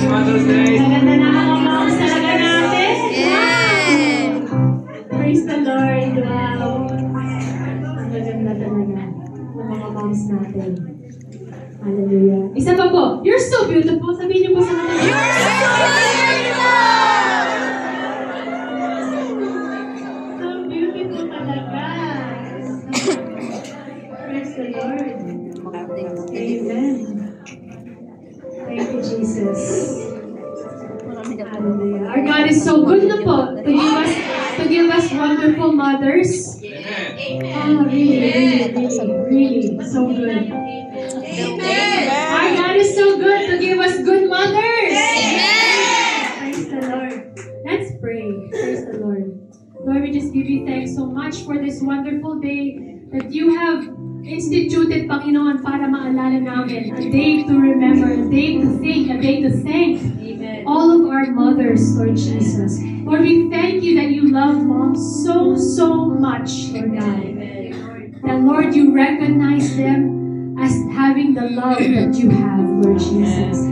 Mother's Day. Maganda na mga moms talaga natin. Praise the Lord. Wow. Ang gaganda talaga ng mga moms natin. Hallelujah. Isa pa po. You're so beautiful. Sabihin niyo po sa kanila. You're so beautiful! So beautiful talaga. Praise the Lord. Amen. Thank you, Jesus. Hallelujah. Our God is so good na po to give us wonderful mothers. Oh, really, so good. Amen. Our God is so good to give us good mothers. Amen. Praise the Lord. Let's pray. Praise the Lord. Lord, we just give you thanks so much for this wonderful day that you have instituted, Panginoon, para maalala namin. A day to remember, a day to think, a day to thank. Amen. All of our mothers, Lord Jesus. Lord, we thank you that you love moms so, so much, Lord God. Amen. That, Lord, you recognize them as having the love that you have, Lord Jesus.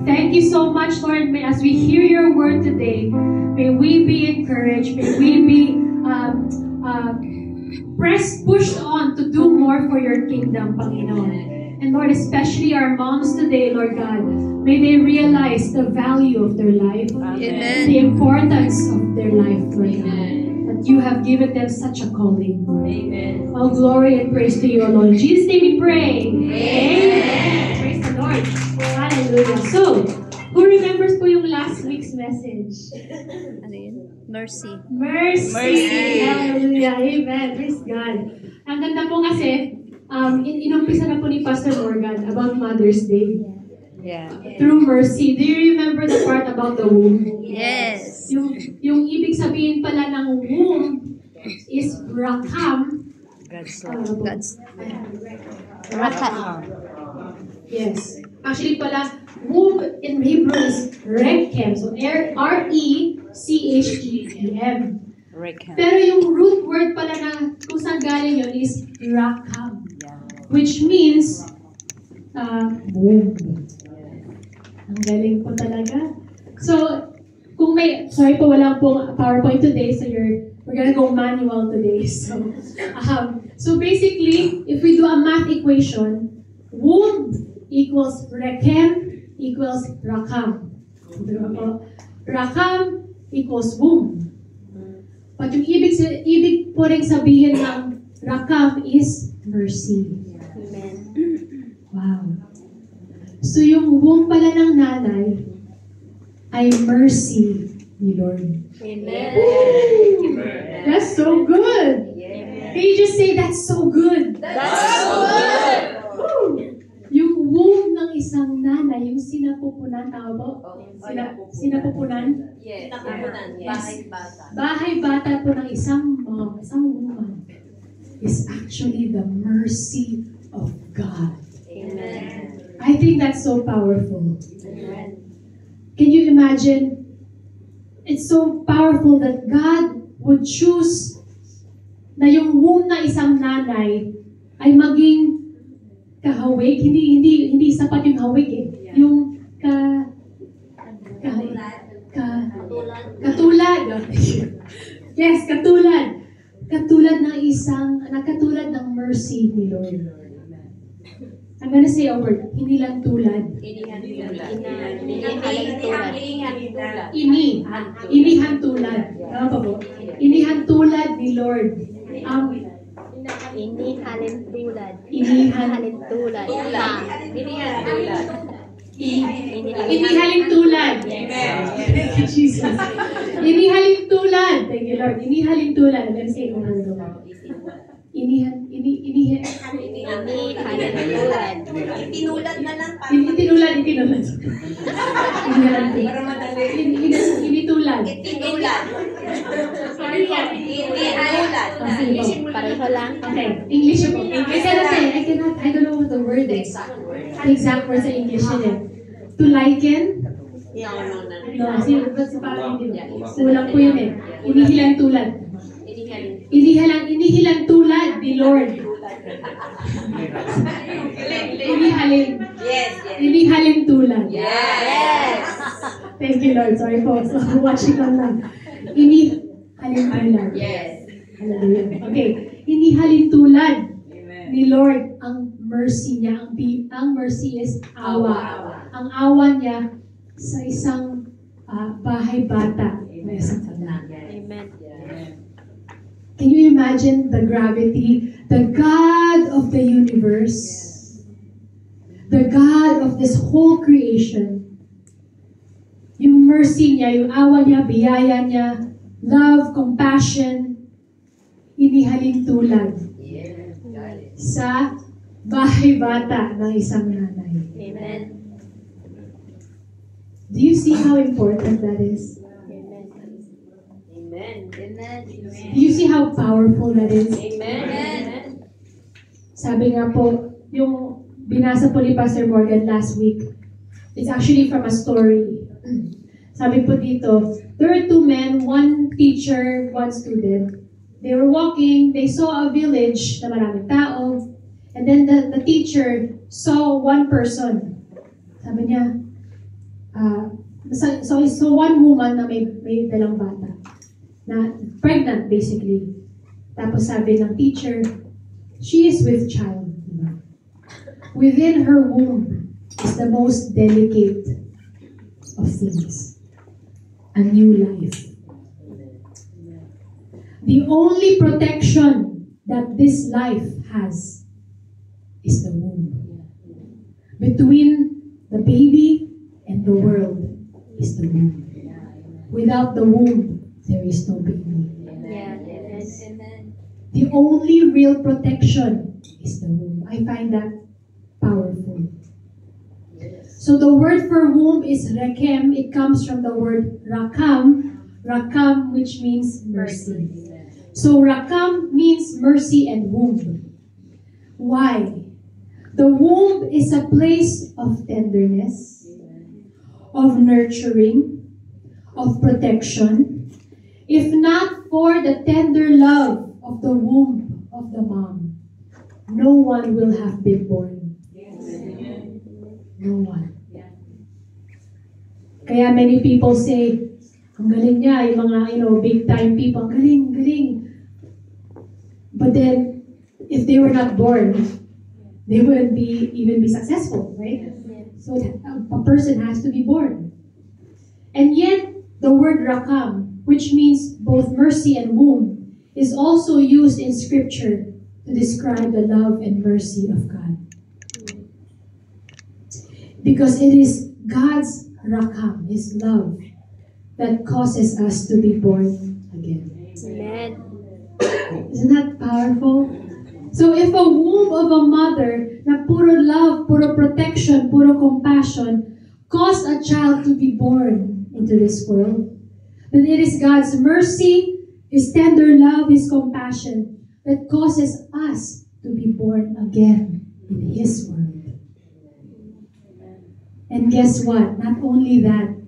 Thank you so much, Lord. May, as we hear your word today, may we be encouraged. May we be pushed on to do more for your kingdom, Panginoon. And Lord, especially our moms today, Lord God, may they realize the value of their life, Amen. the importance of their life, Lord God, that you have given them such a calling, Lord. Amen. All glory and praise to you, O Lord. In Jesus' name we pray. Amen. Praise the Lord. Hallelujah. So, who remembers po yung last week's message? Ano yun? Mercy. Mercy. Hallelujah. Amen. Praise God. Ang ganda po kasi, inumpisa na po ni Pastor Morgan about Mother's Day. Yeah. Through mercy. Do you remember the part about the womb? Yes. Yung ibig sabihin pala ng womb is rakam. God's Rakam. Yes. Actually pala, womb in Hebrew is rekem. So R-E-C-H-E-M. Pero yung root word pala na kung saan galing yun is rakam. Which means womb. Ang galing po talaga. So, kung may, sorry po, wala pong PowerPoint today, so we're gonna go manual today. So basically, if we do a math equation, womb equals rekem equals rakam. Rakam equals womb. But yung ibig po rin sabihin ng rakam is mercy. Amen. Wow. So yung womb pala ng nanay ay mercy ni Lord. Amen. That's so good. Can you just say, that's so good? That's so good. Yung womb ng isang nanay, yung sinapupunan, tama ba? Sinapupunan? Yes. Bahay bata po ng isang mom, isang woman, is actually the mercy of God. Amen. I think that's so powerful. Amen. Can you imagine? It's so powerful that God would choose na yung womb na isang nanay ay maging kahawig. Hindi sapat yung hawig eh. Yung katulad. Yes, katulad. Katulad ng mercy ni Lord. I'm gonna say a word. Hindi lang tulad. Inihan tulad. Tama pa po? Inihan tulad ni Lord. Inihalin tulad. Inihalin tulad. Thank you, Jesus. Inihalin tulad. Thank you, Lord. Inihalin tulad. I'm gonna say it over and over. Inihalin tulad. Itinulad na lang. Itinulad. Initulad. Sorry yan. Itinulad. Pareho lang. Okay, English po. I don't know what the word is. Exact word sa English yun eh. To liken? No, kasi parang hindi. Kulang po yun eh. Inihilan tulad. Inihilan tulad ni Lord. Inihilan Yes. Hindi halintulad. Yes. Thank you, Lord. Sorry po. So, watching lang. Hindi halintulad. Yes. Hallelujah. Okay. Hindi halintulad Amen. ni Lord ang mercy niya. Ang mercy is awa. Awa. Ang awa niya sa isang bahay bata. May isang anak. Amen. Can you imagine the gravity? The God of the universe, the God of this whole creation, yung mercy niya, yung awa niya, biyaya niya, love, compassion, inihalin tulad sa bahay bata ng isang nanay. Amen. Do you see how important that is? Amen. Do you see how powerful that is? Amen. Sabi nga po, yung binasa po ni Pastor Morgan last week, it's actually from a story. Sabi po dito, there were two men, one teacher, one student. They were walking, they saw a village na maraming tao, and then the teacher saw one person. Sabi niya, so one woman na may dalang bata, na pregnant basically. Tapos sabi ng teacher, she is with child. Within her womb is the most delicate of things. A new life. The only protection that this life has is the womb. Between the baby and the world is the womb. Without the womb, there is no baby. The only real protection is the womb. I find that powerful. So the word for womb is rekem. It comes from the word rakam. Rakam, which means mercy. So rakam means mercy and womb. Why? The womb is a place of tenderness, of nurturing, of protection. If not for the tender love of the womb of the mom, no one will have been born. No one. Kaya many people say, ang galing niya, yung mga, big time people, galing, galing. But then, if they were not born, they wouldn't even be successful, right? So a person has to be born. And yet, the word rakam, which means both mercy and womb, is also used in Scripture to describe the love and mercy of God. Because it is God's rakam, His love, that causes us to be born again. Amen. Isn't that powerful? So if a womb of a mother na puro love, puro protection, puro compassion caused a child to be born into this world, then it is God's mercy, His tender love, His compassion that causes us to be born again in His world. And guess what? Not only that,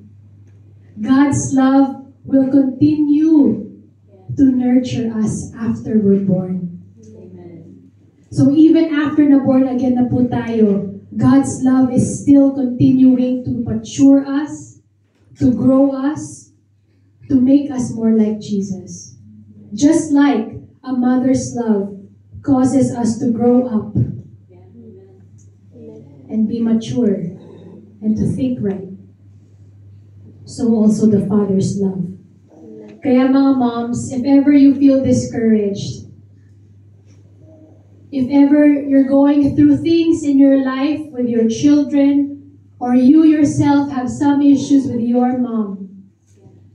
God's love will continue to nurture us after we're born. So even after na born again na po tayo, God's love is still continuing to mature us, to grow us, to make us more like Jesus. Just like a mother's love causes us to grow up and be mature and to think right, so also the Father's love. Kaya mga moms, if ever you feel discouraged, if ever you're going through things in your life with your children, or you yourself have some issues with your mom,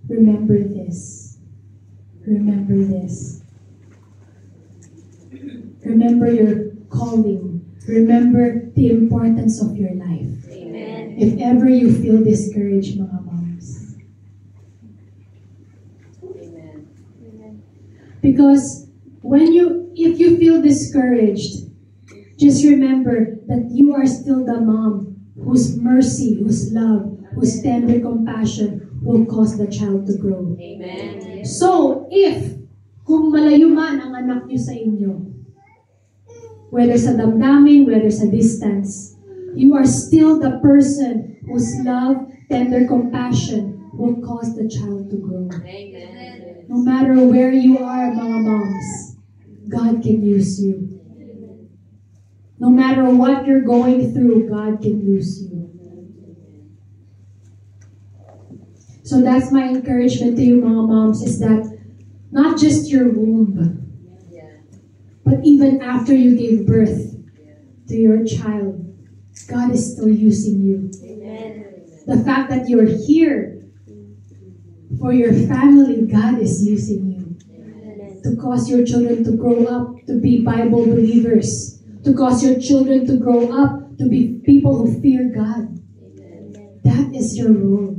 remember this. Remember this. Remember your calling. Remember the importance of your life. Amen. If ever you feel discouraged, mga moms. Amen. Because if you feel discouraged, just remember that you are still the mom whose mercy, whose love, whose tender compassion will cause the child to grow. Amen. So, kung malayo man ang anak niyo sa inyo, whether sa damdamin, whether sa distance, you are still the person whose love, tender compassion will cause the child to grow. Amen. No matter where you are, mga moms, God can use you. No matter what you're going through, God can use you. So that's my encouragement to you, mga moms, is that not just your womb, but even after you gave birth to your child, God is still using you. Amen. The fact that you're here for your family, God is using you to cause your children to grow up to be Bible believers, to cause your children to grow up to be people who fear God. That is your role.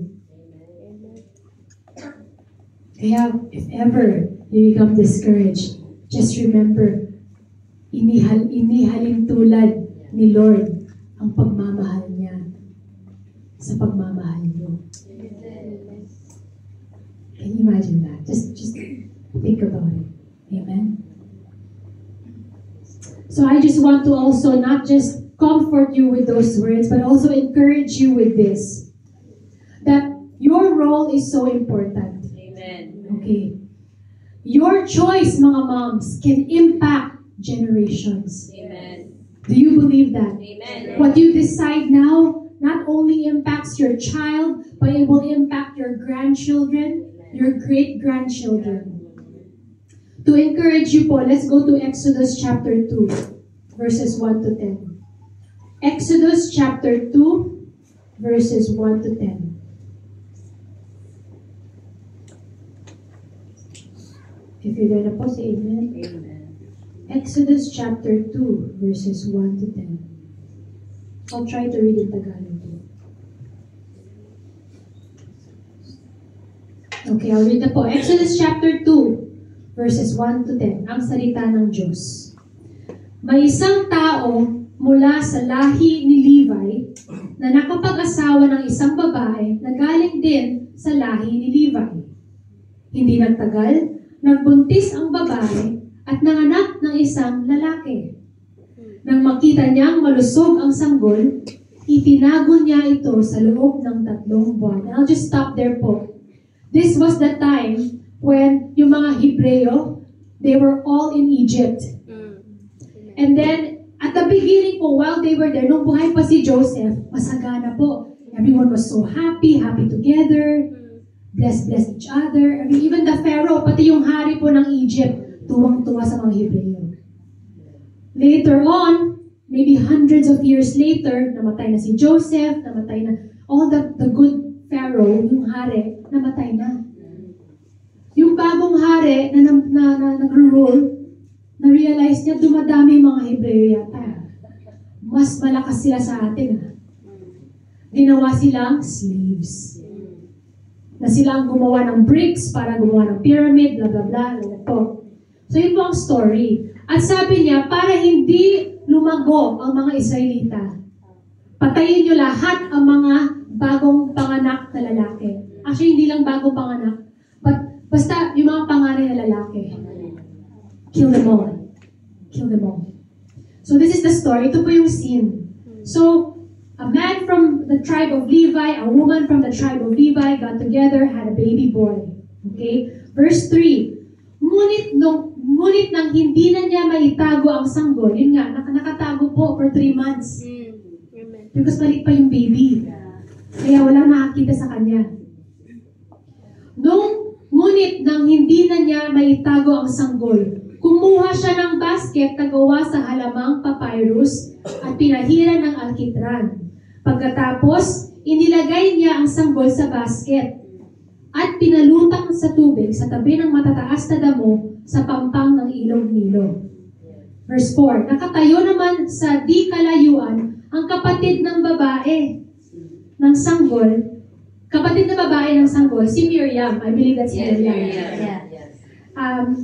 Kaya, if ever you become discouraged, just remember, inihalin tulad ni Lord ang pagmamahal niya sa pagmamahal niyo. Can you imagine that? Just think about it. Amen? So I just want to also not just comfort you with those words, but also encourage you with this. That your role is so important. Amen. Okay. Your choice, mga moms, can impact generations. Amen. Do you believe that? Amen. What you decide now not only impacts your child, but it will impact your grandchildren, your great-grandchildren. To encourage you po, let's go to Exodus chapter 2, verses 1 to 10. Exodus chapter 2, verses 1 to 10. If you're there na po, say amen. Amen. Exodus chapter 2, verses 1 to 10. I'll try to read in Tagalog. Okay, I'll read na po. Exodus chapter 2, verses 1 to 10. Ang salita ng Diyos. May isang tao mula sa lahi ni Levi na nakapag-asawa ng isang babae na galing din sa lahi ni Levi. Hindi nagtagal, nagbuntis ang babae at nanganak ng isang lalaki. Nang makita niyang malusog ang sanggol, itinago niya ito sa loob ng 3 buwan. I'll just stop there po. This was the time when yung mga Hebreo, they were all in Egypt. And then, at the beginning po, while they were there, nung buhay pa si Joseph, masagana po. Everyone was so happy together, bless each other. I mean, even the Pharaoh, pati yung hari po ng Egypt, tuwang-tuwa sa mga Hebreo. Later on, maybe hundreds of years later, namatay na si Joseph, namatay na all the good Pharaoh, yung hari, namatay na. Yung bagong hari na nag-rule, na-realize niya dumadami yung mga Hebreo yata. Mas malakas sila sa atin. Ginawa silang slaves. Na sila ang gumawa ng bricks para gumawa ng pyramid, blah blah blah. Po. So yun po ang story. At sabi niya, para hindi lumago ang mga Israelita, patayin niyo lahat ang mga bagong panganak na lalaki. Actually, hindi lang bagong panganak, but basta yung mga panganay na lalaki. Kill them all. Kill them all. So this is the story. Ito po yung scene. So, a man from the tribe of Levi, a woman from the tribe of Levi got together, had a baby boy. Okay? Verse 3. Ngunit nang hindi na niya maitago ang sanggol, yun nga, nakatago po for 3 months. Because balik pa yung baby. Kaya walang nakakita sa kanya. Ngunit nang hindi na niya maitago ang sanggol, kumuha siya ng basket na gawa sa halamang papyrus at pinahira ng alkitran. Pagkatapos, inilagay niya ang sanggol sa basket at pinalutang sa tubig sa tabi ng matataas na damo sa pampang ng ilog Nilo. Verse 4, nakatayo naman sa di kalayuan ang kapatid ng babae ng sanggol, si Miriam. I believe that's Miriam.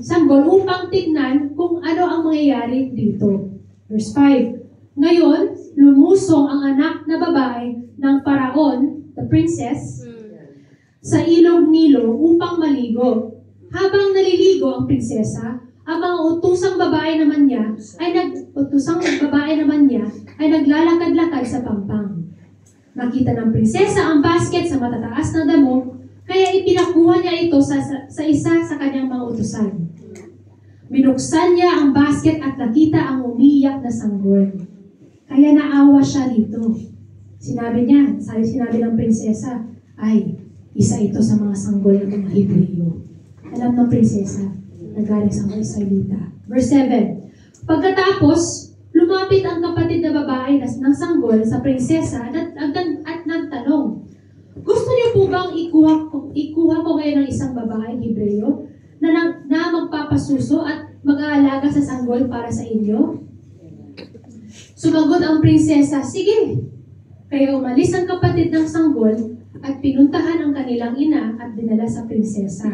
Sanggol upang tignan kung ano ang mangyayari dito. Verse 5, ngayon, lumusong ang anak na babae ng Paraon, the princess, sa ilog Nilo upang maligo. Habang naliligo ang prinsesa, ang mga utusang babae naman niya ay naglalakad-lakad sa pampang. Nakita ng prinsesa ang basket sa matataas na damo, kaya ipinakuha niya ito sa isa sa kanyang mga utusan. Binuksan niya ang basket at nakita ang umiiyak na sanggol. Kaya naawa siya rito. Sinabi ng prinsesa, ay, isa ito sa mga sanggol ng mga Hebreo. Alam ng prinsesa, nagaling sa mga Israelita. Verse 7, pagkatapos, lumapit ang kapatid na babae ng sanggol sa prinsesa at nagtanong, gusto niyo po bang ikuha ko kayo ng isang babaeng Hebreo na magpapasuso at mag-aalaga sa sanggol para sa inyo? Sumagot ang prinsesa, sige. Kaya umalis ang kapatid ng sanggol at pinuntahan ang kanilang ina at dinala sa prinsesa.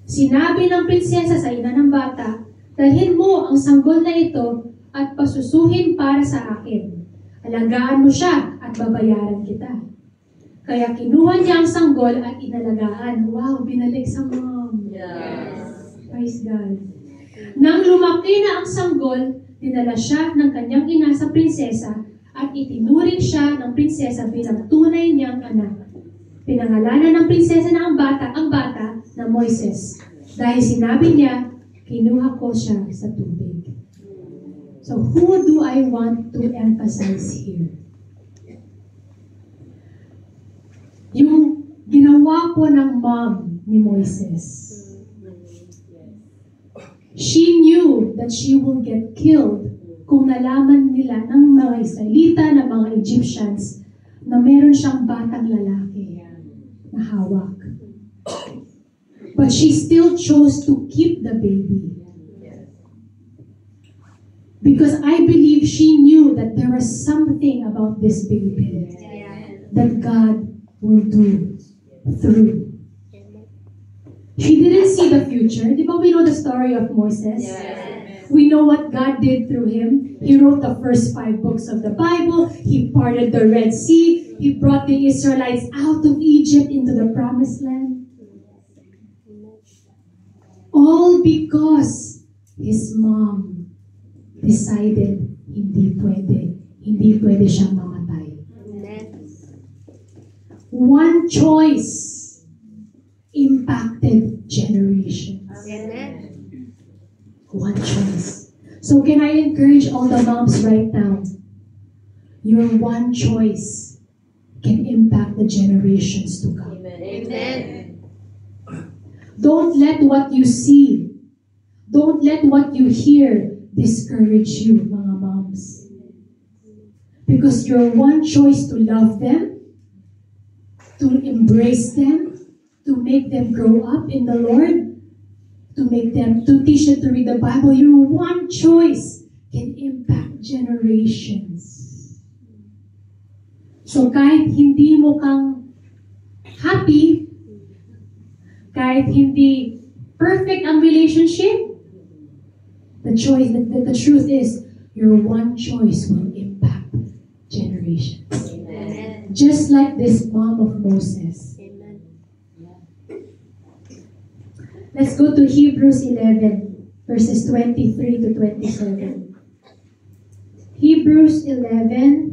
Sinabi ng prinsesa sa ina ng bata, dalhin mo ang sanggol na ito at pasusuhin para sa akin. Alagaan mo siya at babayaran kita. Kaya kinuha niya ang sanggol at inalagaan. Wow, binalik sa mom. Yes. Praise God. Nang lumaki na ang sanggol, dinala siya ng kanyang ina sa prinsesa at itinuring siya ng prinsesa bilang tunay niyang anak. Pinangalanan ng prinsesa na ang bata na Moises. Dahil sinabi niya, kinuha ko siya sa tubig. So who do I want to emphasize here? Yung ginawa po ng mom ni Moises. She knew that she will get killed kung nalaman nila ng mga Israelita, ng mga Egyptians, na meron siyang batang lalaki na hawak. But she still chose to keep the baby. Because I believe she knew that there was something about this baby that God will do through. She didn't see the future. Di ba we know the story of Moses? Yes. We know what God did through him. He wrote the first 5 books of the Bible. He parted the Red Sea. He brought the Israelites out of Egypt into the Promised Land. All because his mom decided hindi pwede siyang mamatay. One choice impacted generations. One choice. So can I encourage all the moms right now? Your one choice can impact the generations to come. Amen. Don't let what you see, don't let what you hear discourage you, mga moms. Because your one choice to love them, to embrace them, to make them grow up in the Lord, to teach them to read the Bible, your one choice can impact generations. So kahit hindi mo kang happy, kahit hindi perfect ang relationship, the truth is, your one choice will impact generations. Amen. Just like this mom of Moses. Let's go to Hebrews 11, verses 23 to 27. Hebrews 11,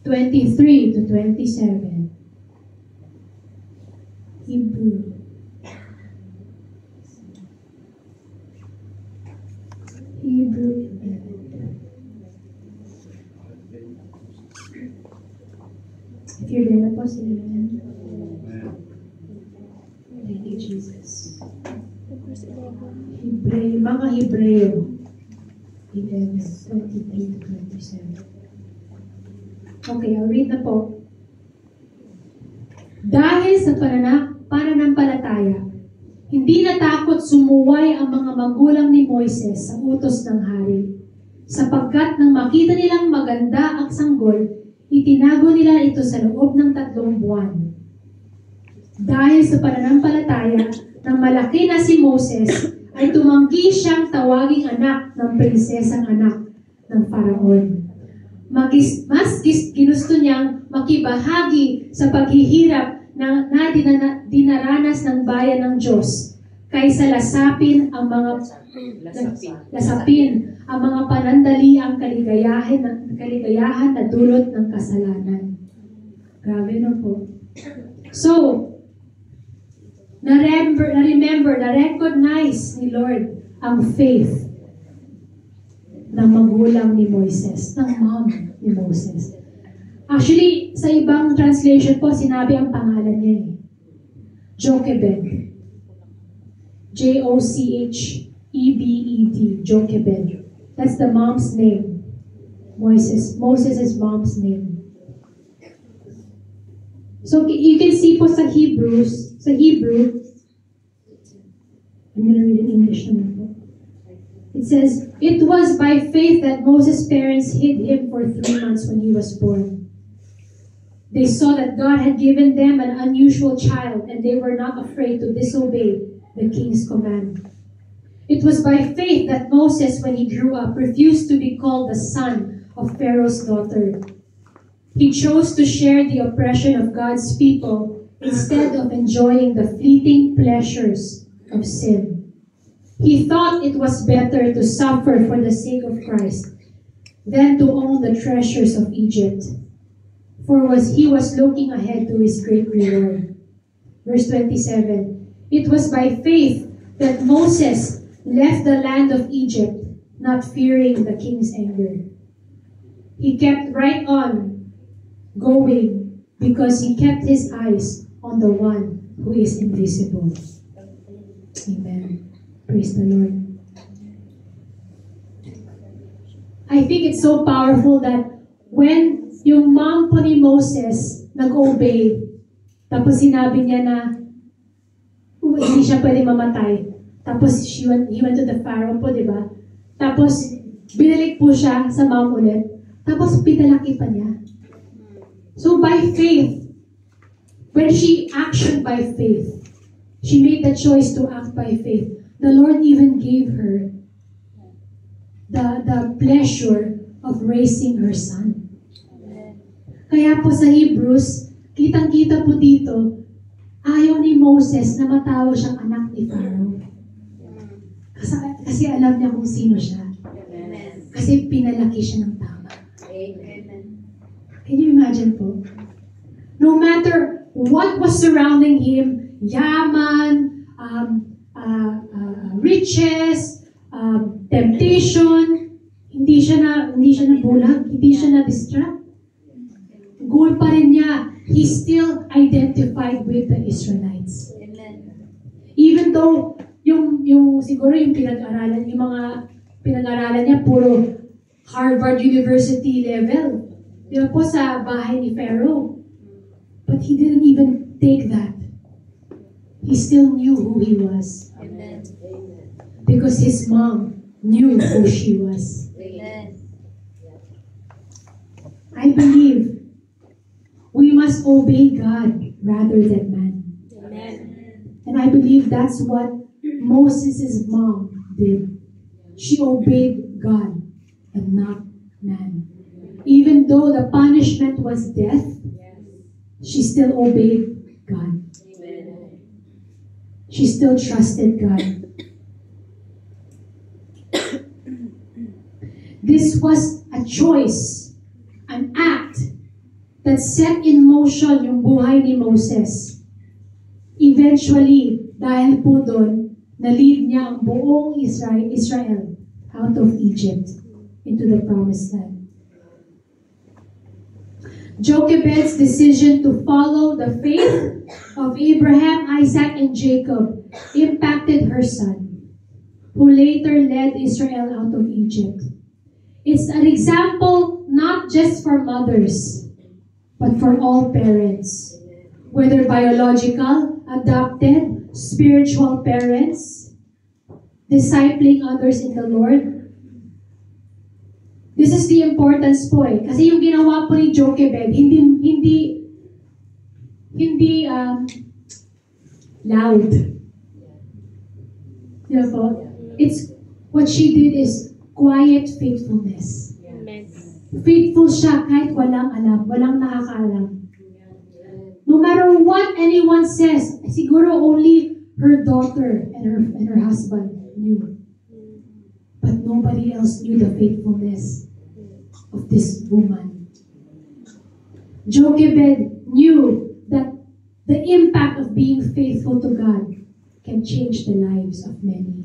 23 to 27. Hebrew 11. If you're there na po, sige na. Thank you, Jesus. Mga Hebreo 11, 23 to 27. Okay, I'll read na po. Dahil sa pananampalataya, hindi natakot sumuway ang mga magulang ni Moises sa utos ng hari. Sapagkat nang makita nilang maganda ang sanggol, itinago nila ito sa loob ng 3 buwan. Dahil sa pananampalataya, nang malaki na si Moses, ay tumanggi siyang tawaging anak ng prinsesang anak ng Faraon. Mas ginusto niyang makibahagi sa paghihirap na dinaranas ng bayan ng Diyos kaysa lasapin ang mga panandaliang kaligayahan na dulot ng kasalanan. Grabe na po. So, na-recognize ni Lord ang faith ng magulang ni Moises, ng mom ni Moses. Actually, sa ibang translation po, sinabi ang pangalan niya eh. Jochebed. Jochebed. Jochebed. That's the mom's name. Moses' mom's name. So, you can see po sa Hebrew, I'm going to read in English naman po. It says, "It was by faith that Moses' parents hid him for 3 months when he was born. They saw that God had given them an unusual child, and they were not afraid to disobey the king's command. It was by faith that Moses, when he grew up, refused to be called the son of Pharaoh's daughter. He chose to share the oppression of God's people instead of enjoying the fleeting pleasures of sin. He thought it was better to suffer for the sake of Christ than to own the treasures of Egypt, for he was looking ahead to his great reward." Verse 27, "It was by faith that Moses left the land of Egypt, not fearing the king's anger. He kept right on going because he kept his eyes on the one who is invisible." Amen. Praise the Lord. I think it's so powerful that when yung mom po ni Moses nag-obey, tapos sinabi niya na hindi siya pwede mamatay. Tapos he went to the Pharaoh po, di ba? Tapos binalik po siya sa mom ulit. Tapos pinalaki pa niya. So by faith, when she actioned by faith, she made the choice to act by faith. The Lord even gave her the pleasure of raising her son. Kaya po sa Hebrews, kitang-kita po dito, ayaw ni Moses na matawag siyang anak ni Pharaoh. Kasi alam niya kung sino siya. Kasi pinalaki siya ng tama. Can you imagine po? No matter what was surrounding him, yaman, riches, temptation, hindi siya nabulag, hindi siya na-distract. Goal pa rin niya. He still identified with the Israelites. Even though siguro yung mga pinag-aralan niya puro Harvard University level. Di ba po sa bahay ni Pharaoh? But he didn't even take that. He still knew who he was. Amen. Because his mom knew who she was. Amen. I believe we must obey God rather than man. Amen. And I believe that's what Moses' mom did. She obeyed God and not man. Even though the punishment was death, she still obeyed God. She still trusted God. This was a choice, an act that set in motion yung buhay ni Moses. Eventually, dahil po doon, na-lead niya ang buong Israel out of Egypt into the promised land. Jochebed's decision to follow the faith of Abraham, Isaac, and Jacob impacted her son, who later led Israel out of Egypt. It's an example not just for mothers, but for all parents, whether biological, adopted, spiritual parents, discipling others in the Lord. This is the importance po eh. Kasi yung ginawa po ni Jochebed, hindi loud. Diba po? It's, what she did is quiet faithfulness. Amen. Faithful siya kahit walang alam, walang nakakaalam. No matter what anyone says, siguro only her daughter and her husband knew. But nobody else knew the faithfulness of this woman. Jochebed knew that the impact of being faithful to God can change the lives of many.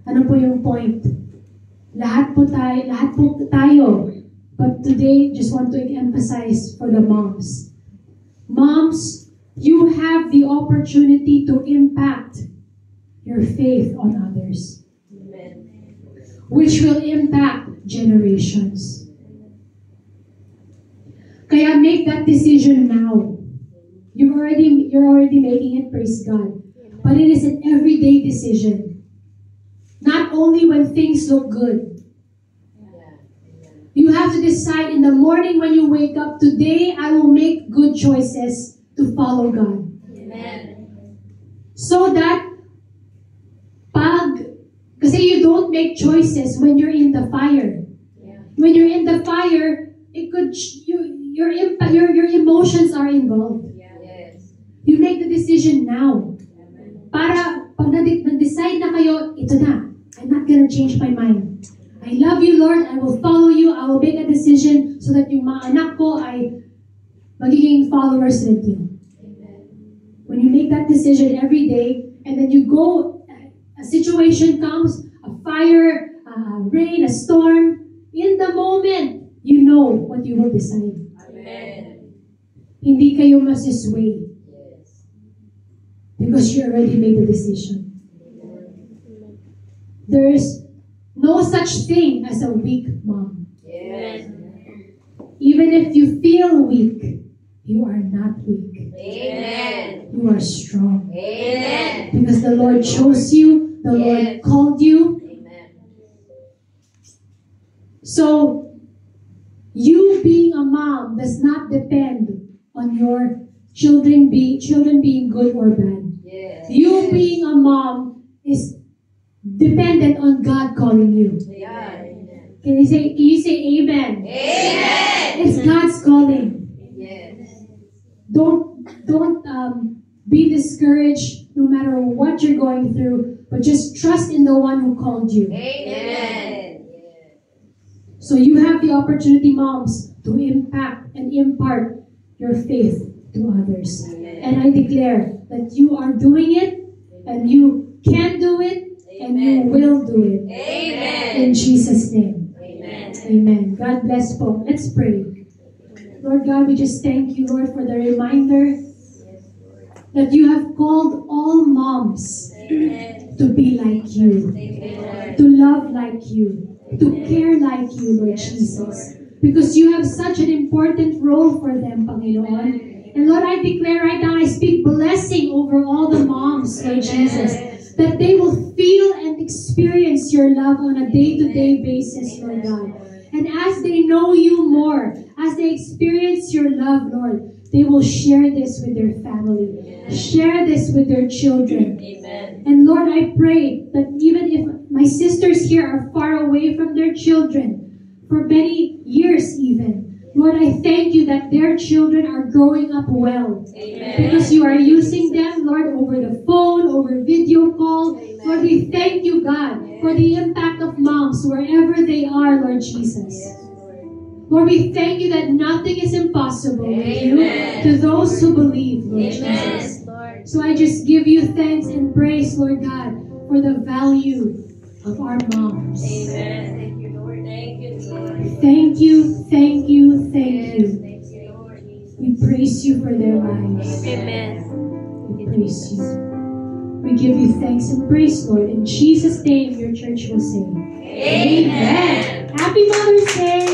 Ano po yung point? Lahat po tayo. But today, just want to emphasize for the moms. Moms, you have the opportunity to impact your faith on others. Amen. Which will impact generations. Kaya make that decision now. You're already making it, praise God. But it is an everyday decision. Not only when things look good. You have to decide in the morning when you wake up, today I will make good choices to follow God. Amen. So that kasi you don't make choices when you're in the fire. Yeah. When you're in the fire, it could your emotions are involved. Yes. You make the decision now. Para pag nag-decide na kayo, ito na. I'm not gonna change my mind. I love you, Lord. I will follow you. I will make a decision so that yung mga anak ko ay magiging followers with you. When you make that decision every day, and then you go, a situation comes, a fire, rain, a storm, in the moment, you know what you will decide. Amen. Hindi kayo masisway Yes. because you already made the decision. There is no such thing as a weak mom. Yes. Even if you feel weak, you are not weak. Amen. You are strong. Amen. Because the Lord chose you, the Lord Yes. called you. Amen. So, you being a mom does not depend on your children being good or bad. Yes. You being a mom is dependent on God calling you. Yeah. Can you say amen? Amen. It's God's calling. Yes. Don't be discouraged no matter what you're going through, but just trust in the one who called you. Amen. So you have the opportunity, moms, to impact and impart your faith to others. Amen. And I declare that you are doing it, and you can do it, and you Amen. will do it. Amen. In Jesus' name. Amen. Amen. God bless po. Let's pray. Lord God, we just thank you, Lord, for the reminder that you have called all moms Amen. to be like you, Amen. to love like you, to care like you, Lord Jesus. Because you have such an important role for them, Panginoon. And Lord, I declare right now, I speak blessing over all the moms, Lord Jesus, that they will feel and experience your love on a day-to-day basis, Lord God. And as they know you more, as they experience your love, Lord, they will share this with their family, share this with their children. Amen. And Lord, I pray that even if my sisters here are far away from their children, for many years even, Lord, I thank you that their children are growing up well. Amen. Because you are using them, Lord, over the phone, over video call. Lord, we thank you, God, for the impact of moms wherever they are, Lord Jesus. Lord, we thank you that nothing is impossible with you Amen. to those who believe, Lord Amen. Jesus. So I just give you thanks and praise, Lord God, for the value of our moms. Amen. Thank you, Lord. Thank you, Lord. Thank you, thank you, thank you. Thank you, Lord. We praise you for their lives. Amen. We praise you. We give you thanks and praise, Lord. In Jesus' name, your church will say, Amen. Happy Mother's Day!